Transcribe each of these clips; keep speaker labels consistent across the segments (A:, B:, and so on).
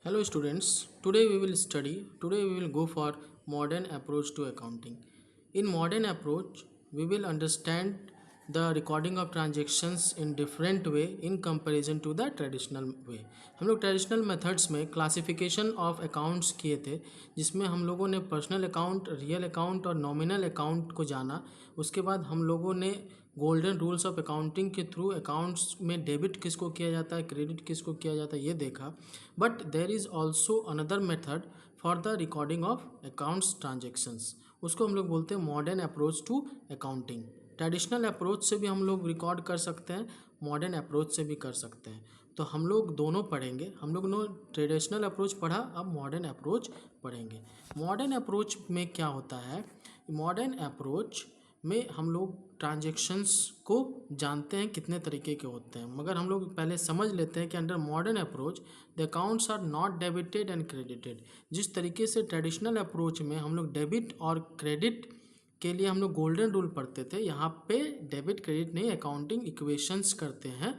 A: Hello students, today we will go for modern approach to accounting. In modern approach, we will understand the recording of transactions in different way in comparison to the traditional way. हम लोग traditional methods में classification of accounts किए थे, जिसमें हम लोगों ने personal account, real account और नॉमिनल अकाउंट को जाना। उसके बाद हम लोगों ने गोल्डन रूल्स ऑफ अकाउंटिंग के थ्रू अकाउंट्स में डेबिट किसको किया जाता है, क्रेडिट किसको किया जाता है, ये देखा। But there is also another method for the recording of accounts transactions. उसको हम लोग बोलते हैं modern approach to accounting. Traditional approach से भी हम लोग रिकॉर्ड कर सकते हैं, मॉडर्न अप्रोच से भी कर सकते हैं। तो हम लोग दोनों पढ़ेंगे। हम लोग ने ट्रेडिशनल अप्रोच पढ़ा, अब मॉडर्न अप्रोच पढ़ेंगे। मॉडर्न अप्रोच में क्या होता है, मॉडर्न अप्रोच में हम लोग ट्रांजेक्शन्स को जानते हैं कितने तरीके के होते हैं, मगर हम लोग पहले समझ लेते हैं कि under modern approach the accounts are not debited and credited. जिस तरीके से ट्रेडिशनल अप्रोच में हम लोग डेबिट और क्रेडिट के लिए हम लोग गोल्डन रूल पढ़ते थे, यहाँ पे डेबिट क्रेडिट नहीं, अकाउंटिंग इक्वेशंस करते हैं,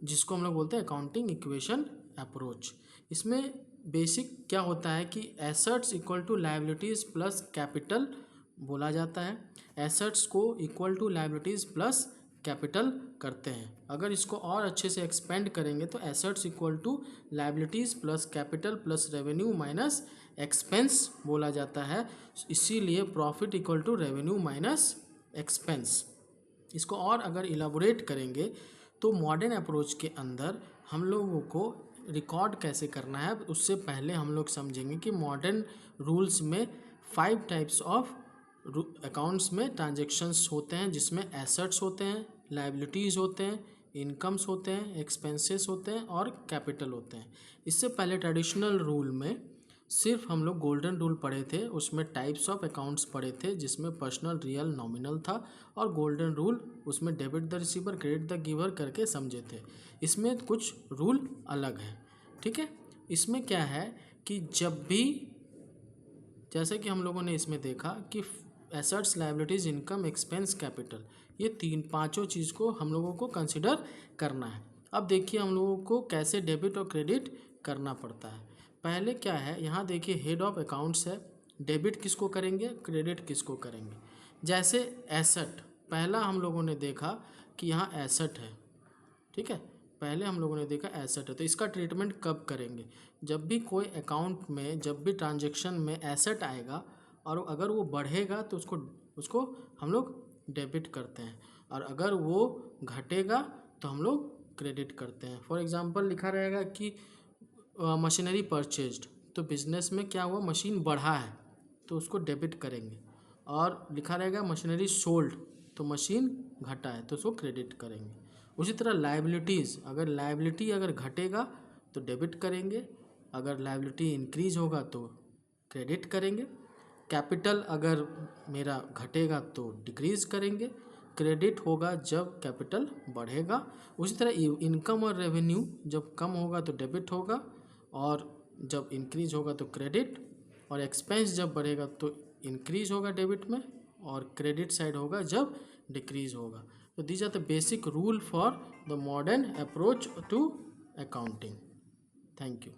A: जिसको हम लोग बोलते हैं अकाउंटिंग इक्वेशन अप्रोच। इसमें बेसिक क्या होता है कि assets equal to liabilities plus capital बोला जाता है। एसेट्स को equal to liabilities plus capital करते हैं। अगर इसको और अच्छे से एक्सपेंड करेंगे तो assets equal to liabilities plus capital plus revenue minus expense बोला जाता है। इसीलिए profit equal to revenue minus expense. इसको और अगर इलाबोरेट करेंगे तो मॉडर्न अप्रोच के अंदर हम लोगों को रिकॉर्ड कैसे करना है, उससे पहले हम लोग समझेंगे कि मॉडर्न रूल्स में 5 टाइप्स ऑफ अकाउंट्स में ट्रांजेक्शन्स होते हैं, जिसमें एसेट्स होते हैं, लायबिलिटीज़ होते हैं, इनकम्स होते हैं, एक्सपेंसेस होते हैं और कैपिटल होते हैं। इससे पहले ट्रेडिशनल रूल में सिर्फ हम लोग गोल्डन रूल पढ़े थे, उसमें टाइप्स ऑफ अकाउंट्स पढ़े थे, जिसमें पर्सनल, रियल, नॉमिनल था, और गोल्डन रूल उसमें debit the receiver, credit the giver करके समझे थे। इसमें कुछ रूल अलग हैं, ठीक है। इसमें क्या है कि जब भी, जैसे कि हम लोगों ने इसमें देखा कि assets, liabilities, income, expense, capital, ये पांचों चीज़ को हम लोगों को कंसिडर करना है। अब देखिए हम लोगों को कैसे डेबिट और क्रेडिट करना पड़ता है। पहले क्या है, यहाँ देखिए हेड ऑफ अकाउंट्स है, डेबिट किसको करेंगे, क्रेडिट किसको करेंगे। जैसे एसेट, पहला हम लोगों ने देखा कि यहाँ एसेट है, ठीक है, पहले हम लोगों ने देखा एसेट है, तो इसका ट्रीटमेंट कब करेंगे, जब भी कोई अकाउंट में, जब भी ट्रांजेक्शन में एसेट आएगा और अगर वो बढ़ेगा तो उसको हम लोग डेबिट करते हैं, और अगर वो घटेगा तो हम लोग क्रेडिट करते हैं। फॉर एग्जांपल लिखा रहेगा कि मशीनरी परचेज्ड, तो बिजनेस में क्या हुआ, मशीन बढ़ा है तो उसको डेबिट करेंगे, और लिखा रहेगा मशीनरी सोल्ड, तो मशीन घटा है तो उसको क्रेडिट करेंगे। उसी तरह लायबिलिटीज़, अगर लायबिलिटी अगर घटेगा तो डेबिट करेंगे, अगर लायबिलिटी इंक्रीज होगा तो क्रेडिट करेंगे। कैपिटल अगर मेरा घटेगा तो डिक्रीज़ करेंगे, क्रेडिट होगा जब कैपिटल बढ़ेगा। उसी तरह इनकम और रेवेन्यू जब कम होगा तो डेबिट होगा, और जब इंक्रीज होगा तो क्रेडिट, और एक्सपेंस जब बढ़ेगा तो इंक्रीज होगा डेबिट में, और क्रेडिट साइड होगा जब डिक्रीज होगा। तो these are the basic rule for the modern approach to accounting. Thank you.